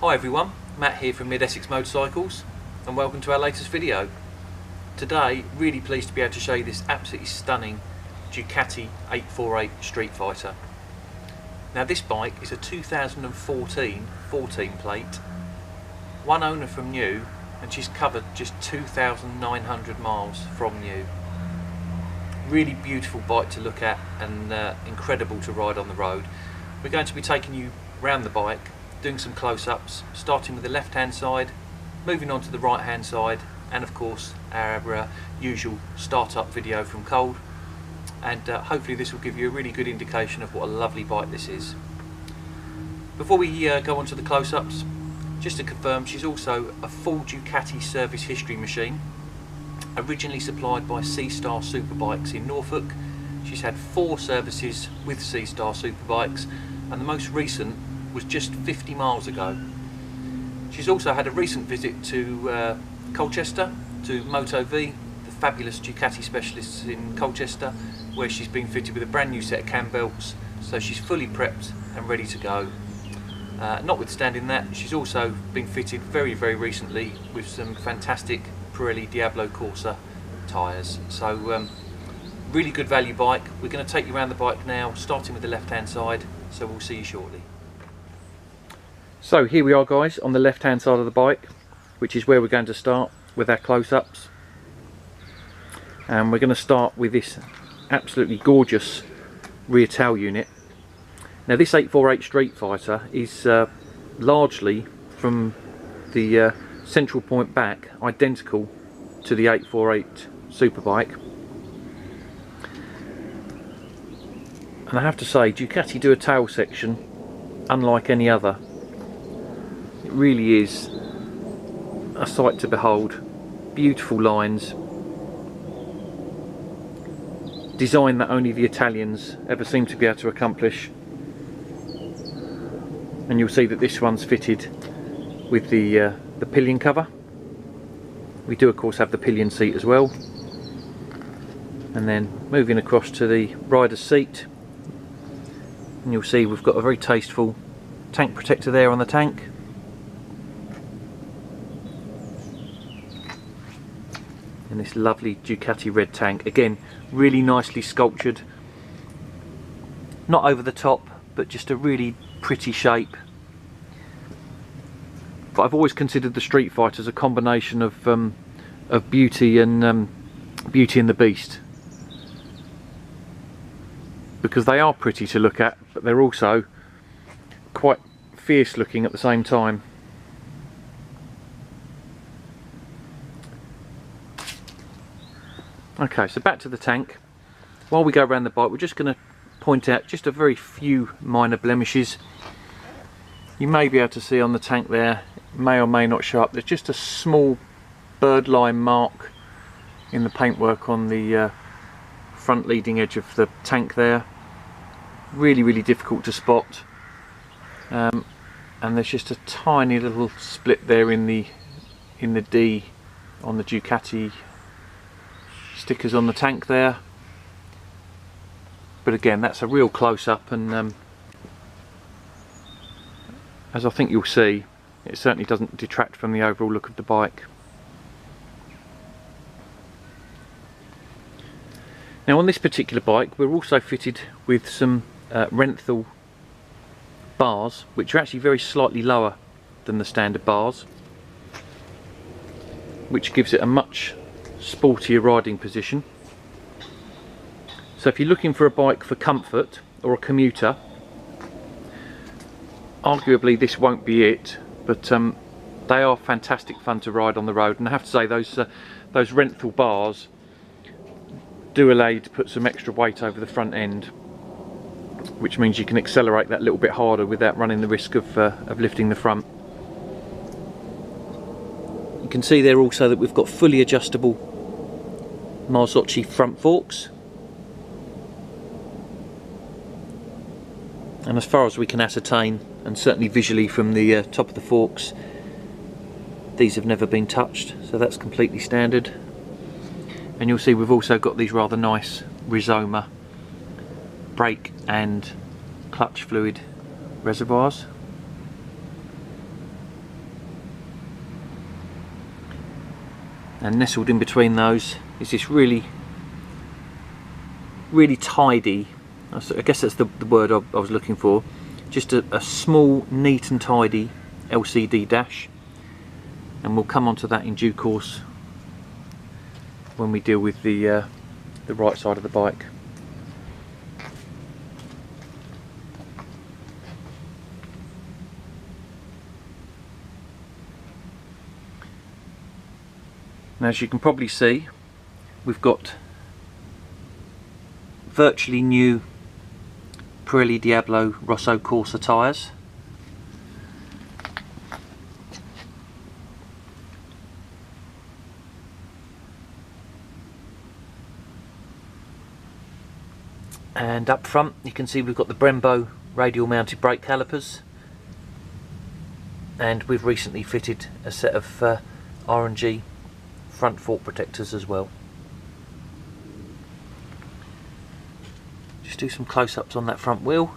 Hi everyone, Matt here from Mid Essex Motorcycles and welcome to our latest video. Today, really pleased to be able to show you this absolutely stunning Ducati 848 Streetfighter. Now this bike is a 2014 14 plate, one owner from new, and she's covered just 2,900 miles from new. Really beautiful bike to look at and incredible to ride on the road. We're going to be taking you around the bike, doing some close-ups, starting with the left hand side, moving on to the right hand side, and of course our usual start-up video from cold, and hopefully this will give you a really good indication of what a lovely bike this is. Before we go on to the close-ups, just to confirm, she's also a full Ducati service history machine, originally supplied by C-Star Superbikes in Norfolk. She's had 4 services with C-Star Superbikes, and the most recent was just 50 miles ago. She's also had a recent visit to Colchester, to Moto V, the fabulous Ducati specialists in Colchester, where she's been fitted with a brand new set of cam belts, so she's fully prepped and ready to go. Notwithstanding that, she's also been fitted very recently with some fantastic Pirelli Diablo Corsa tyres. So really good value bike. We're going to take you around the bike now, starting with the left hand side, so we'll see you shortly. So here we are guys, on the left hand side of the bike, which is where we're going to start with our close-ups. And we're going to start with this absolutely gorgeous rear tail unit. Now this 848 Streetfighter is largely, from the central point back, identical to the 848 Superbike. And I have to say, Ducati do a tail section unlike any other. It really is a sight to behold. Beautiful lines, design that only the Italians ever seem to be able to accomplish. And you'll see that this one's fitted with the pillion cover. We do of course have the pillion seat as well. And then moving across to the rider's seat, and you'll see we've got a very tasteful tank protector there on the tank. And this lovely Ducati red tank, again really nicely sculptured, not over the top but just a really pretty shape. But I've always considered the Streetfighter as a combination of beauty and Beauty and the Beast, because they are pretty to look at, but they're also quite fierce looking at the same time. Okay, so back to the tank. While we go around the bike, we're just going to point out just a very few minor blemishes. You may be able to see on the tank there, it may or may not show up, there's just a small birdlime mark in the paintwork on the front leading edge of the tank there. Really difficult to spot. And there's just a tiny little split there in the D on the Ducati stickers on the tank there, but again that's a real close-up, and as I think you'll see, it certainly doesn't detract from the overall look of the bike. Now on this particular bike we're also fitted with some Renthal bars, which are actually very slightly lower than the standard bars, which gives it a much sportier riding position. So if you're looking for a bike for comfort or a commuter, arguably this won't be it, but they are fantastic fun to ride on the road. And I have to say, those Renthal bars do allow you to put some extra weight over the front end, which means you can accelerate that little bit harder without running the risk of lifting the front. You can see there also that we've got fully adjustable Marzocchi front forks, and as far as we can ascertain, and certainly visually from the top of the forks, these have never been touched, so that's completely standard. And you'll see we've also got these rather nice Rizoma brake and clutch fluid reservoirs. and nestled in between those is this really tidy, I guess that's the word I was looking for, just a small, neat and tidy LCD dash, and we'll come onto that in due course when we deal with the right side of the bike. Now, as you can probably see, we've got virtually new Pirelli Diablo Rosso Corsa tyres. And up front you can see we've got the Brembo radial mounted brake calipers, and we've recently fitted a set of R&G front fork protectors as well. Just do some close-ups on that front wheel.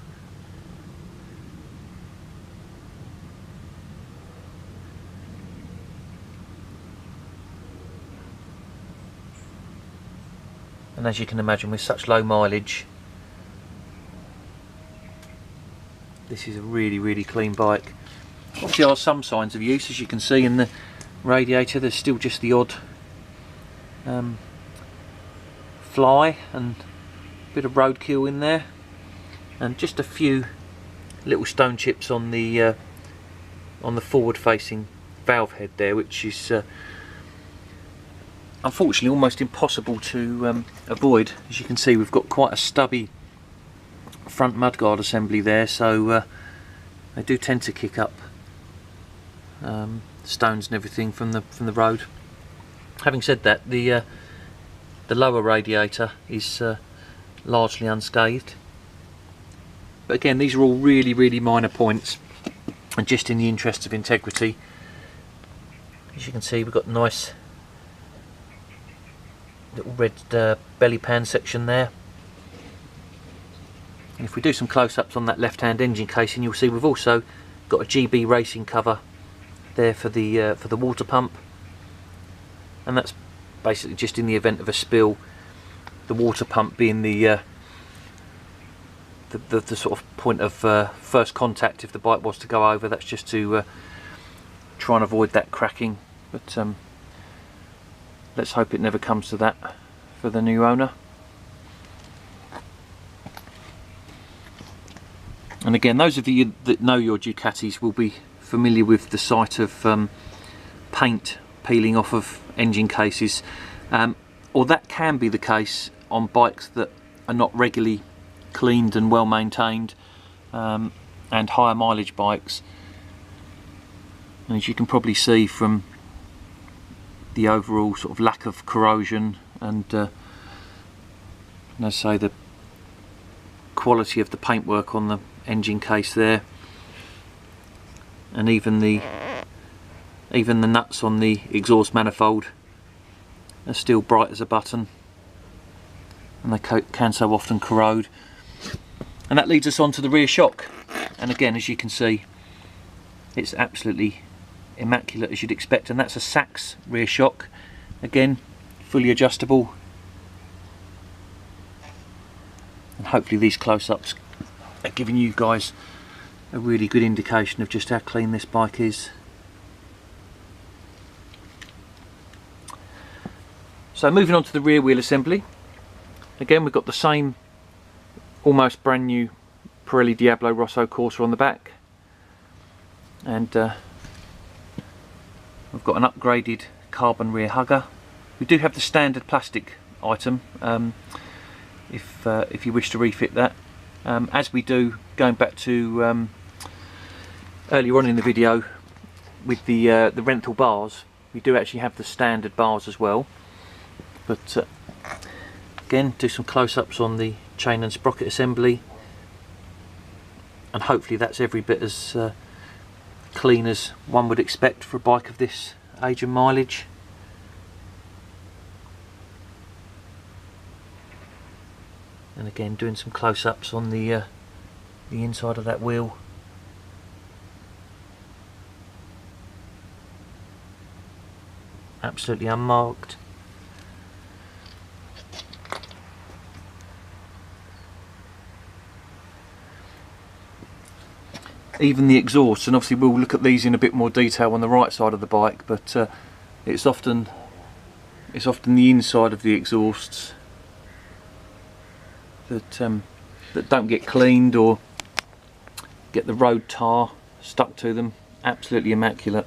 And as you can imagine, with such low mileage, this is a really clean bike. Obviously there are some signs of use, as you can see in the radiator. There's still just the odd fly and a bit of roadkill in there, and just a few little stone chips on the forward facing valve head there, which is unfortunately almost impossible to avoid. As you can see, we've got quite a stubby front mudguard assembly there, so they do tend to kick up stones and everything from the road. Having said that, the lower radiator is largely unscathed, but again, these are all really minor points, and just in the interest of integrity, as you can see, we've got a nice little red belly pan section there. And if we do some close-ups on that left-hand engine casing, you'll see we've also got a GB racing cover there for the water pump, and that's basically just in the event of a spill, the water pump being the sort of point of first contact if the bike was to go over. That's just to try and avoid that cracking, but let's hope it never comes to that for the new owner. And again, those of you that know your Ducatis will be familiar with the sight of paint peeling off of engine cases, or that can be the case on bikes that are not regularly cleaned and well maintained, and higher mileage bikes. And as you can probably see from the overall sort of lack of corrosion and let's say the quality of the paintwork on the engine case there, and even the nuts on the exhaust manifold are still bright as a button, and they can so often corrode. And that leads us on to the rear shock, and again, as you can see, it's absolutely immaculate as you'd expect, and that's a Sachs rear shock, again fully adjustable, and hopefully these close-ups are giving you guys a really good indication of just how clean this bike is. So moving on to the rear wheel assembly, again we've got the same almost brand new Pirelli Diablo Rosso Corsa on the back, and we've got an upgraded carbon rear hugger. We do have the standard plastic item if you wish to refit that, as we do, going back to earlier on in the video with the rental bars, we do actually have the standard bars as well. But again, do some close-ups on the chain and sprocket assembly, and hopefully that's every bit as clean as one would expect for a bike of this age and mileage. And again, doing some close-ups on the inside of that wheel. absolutely unmarked. Even the exhausts, and obviously we'll look at these in a bit more detail on the right side of the bike, but it's often the inside of the exhausts that don't get cleaned or get the road tar stuck to them. Absolutely immaculate.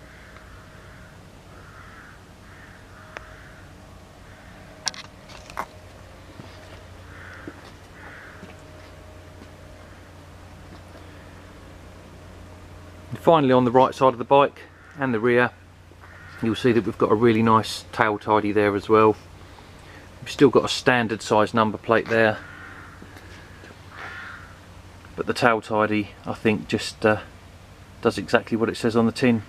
Finally, on the right side of the bike and the rear, you'll see that we've got a really nice tail tidy there as well. We've still got a standard size number plate there, but the tail tidy, I think, just does exactly what it says on the tin.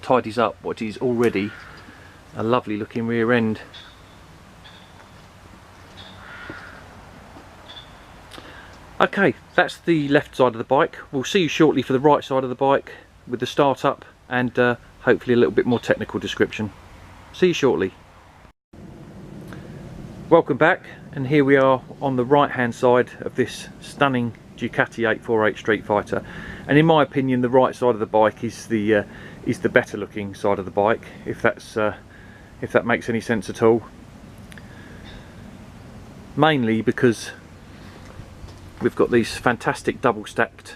Tidies up what is already a lovely looking rear end. Okay, that's the left side of the bike. We'll see you shortly for the right side of the bike with the start up and hopefully a little bit more technical description. See you shortly. Welcome back, and here we are on the right hand side of this stunning Ducati 848 Streetfighter, and in my opinion the right side of the bike is the better looking side of the bike, if that makes any sense at all. Mainly because we've got these fantastic double stacked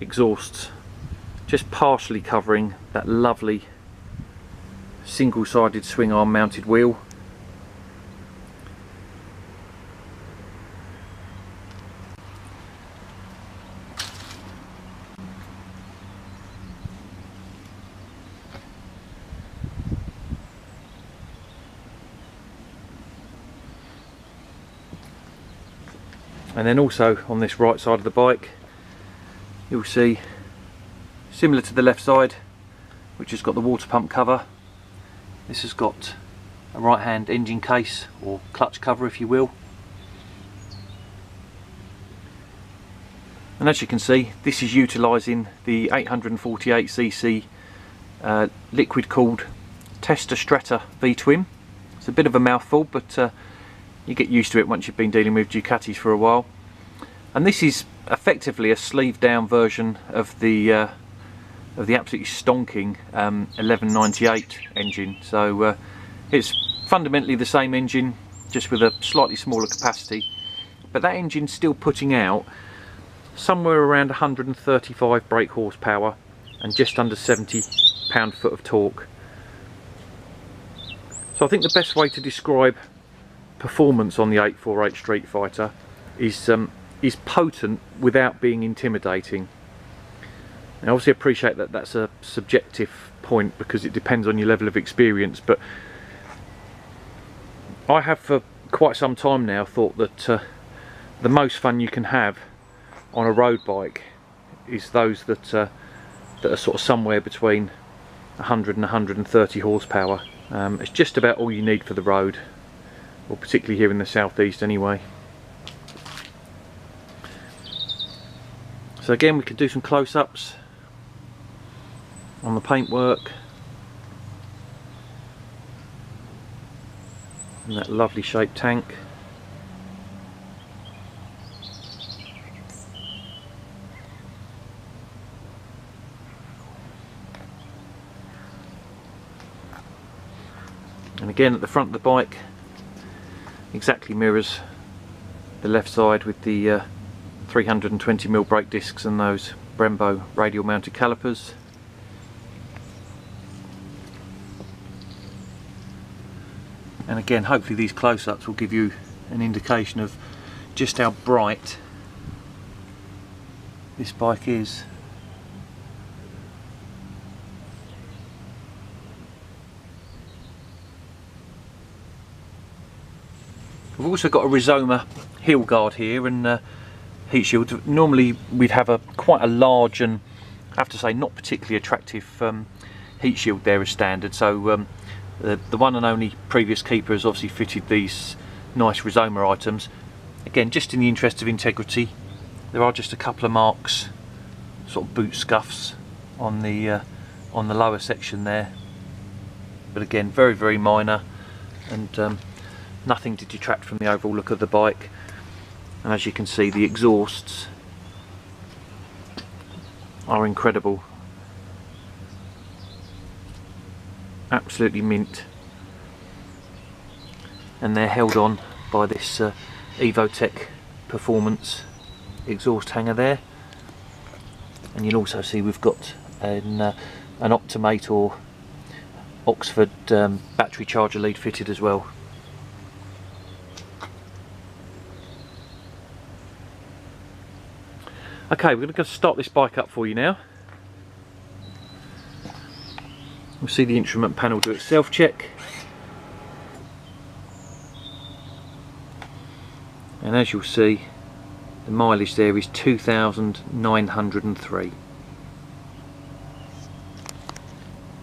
exhausts just partially covering that lovely single-sided swing arm mounted wheel. And then also on this right side of the bike, you'll see, similar to the left side, which has got the water pump cover, this has got a right hand engine case, or clutch cover if you will. And as you can see, this is utilising the 848cc liquid cooled Testa Stretta V-twin. It's a bit of a mouthful, but you get used to it once you've been dealing with Ducatis for a while. And this is effectively a sleeved down version of the absolutely stonking 1198 engine. So it's fundamentally the same engine, just with a slightly smaller capacity, but that engine's still putting out somewhere around 135 brake horsepower and just under 70 pound-foot of torque. So I think the best way to describe performance on the 848 Streetfighter is potent without being intimidating. I obviously appreciate that that's a subjective point because it depends on your level of experience, but I have for quite some time now thought that the most fun you can have on a road bike is those that are sort of somewhere between 100 and 130 horsepower. It's just about all you need for the road, or particularly here in the southeast anyway. So again, we could do some close-ups on the paintwork and that lovely shaped tank. And again, at the front of the bike, exactly mirrors the left side with the 320mm brake discs and those Brembo radial mounted calipers. And again, hopefully these close-ups will give you an indication of just how bright this bike is. We've also got a Rizoma heel guard here and heat shield. Normally we'd have quite a large and, I have to say, not particularly attractive heat shield there as standard. So the one and only previous keeper has obviously fitted these nice Rizoma items. Again, just in the interest of integrity, there are just a couple of marks, sort of boot scuffs on the lower section there. but again very minor, and nothing to detract from the overall look of the bike. And as you can see, the exhausts are incredible, absolutely mint, and they're held on by this Evotech Performance exhaust hanger there. And you'll also see we've got an Optimate or Oxford battery charger lead fitted as well. Okay, we're going to start this bike up for you now. We'll see the instrument panel do its self-check. And as you'll see, the mileage there is 2,903.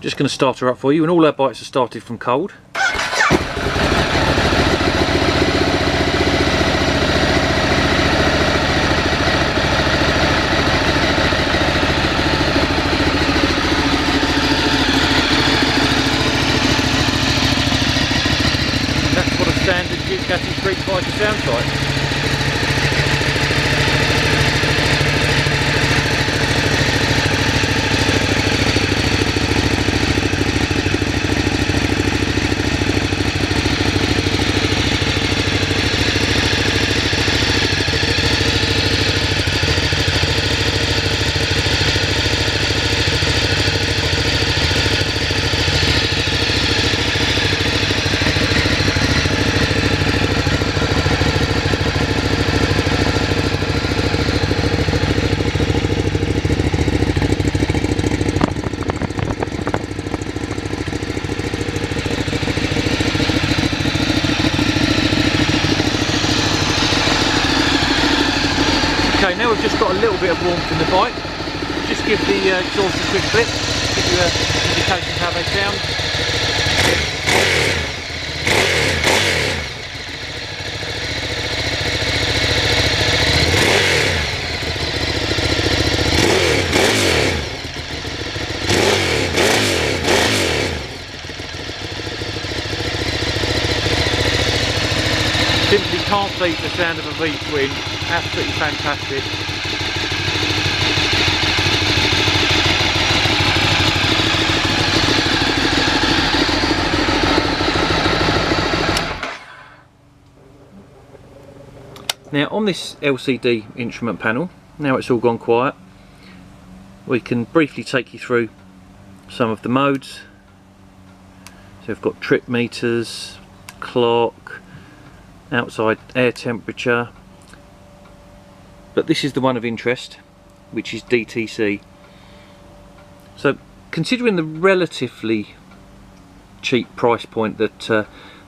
Just going to start her up for you, and all our bikes are started from cold. That's what a standard Ducati Streetfighter sounds like. Okay, now we've just got a little bit of warmth in the bike. Just give the exhaust a quick flip, give you an indication of how they sound. Simply can't beat the sound of a V-twin. Absolutely fantastic. Now on this LCD instrument panel, now it's all gone quiet, we can briefly take you through some of the modes. So we've got trip meters, clock, outside air temperature, but this is the one of interest, which is DTC. So considering the relatively cheap price point that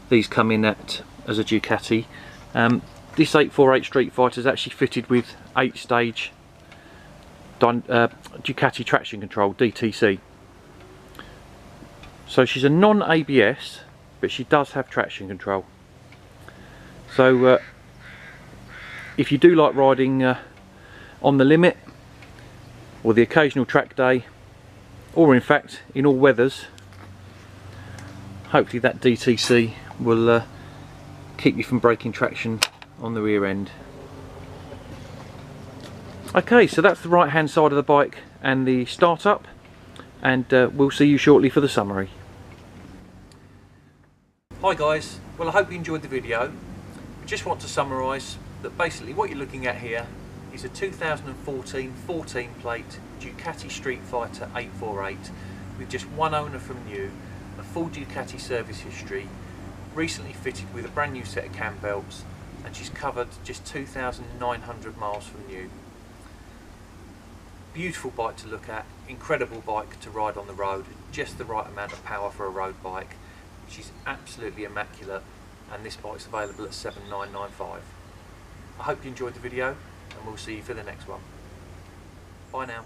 these come in at as a Ducati, this 848 Streetfighter is actually fitted with 8-stage Ducati traction control, DTC. So she's a non-ABS, but she does have traction control. So if you do like riding on the limit, or the occasional track day, or in fact in all weathers, hopefully that DTC will keep you from breaking traction on the rear end. Okay, so that's the right hand side of the bike and the startup, and we'll see you shortly for the summary. Hi guys, well I hope you enjoyed the video. I just want to summarise that basically what you're looking at here is a 2014 14 plate Ducati Streetfighter 848 with just one owner from new, a full Ducati service history, recently fitted with a brand new set of cam belts, and she's covered just 2,900 miles from new. Beautiful bike to look at, incredible bike to ride on the road, just the right amount of power for a road bike. She's absolutely immaculate, and this bike's available at 7,995. I hope you enjoyed the video, and we'll see you for the next one. Bye now.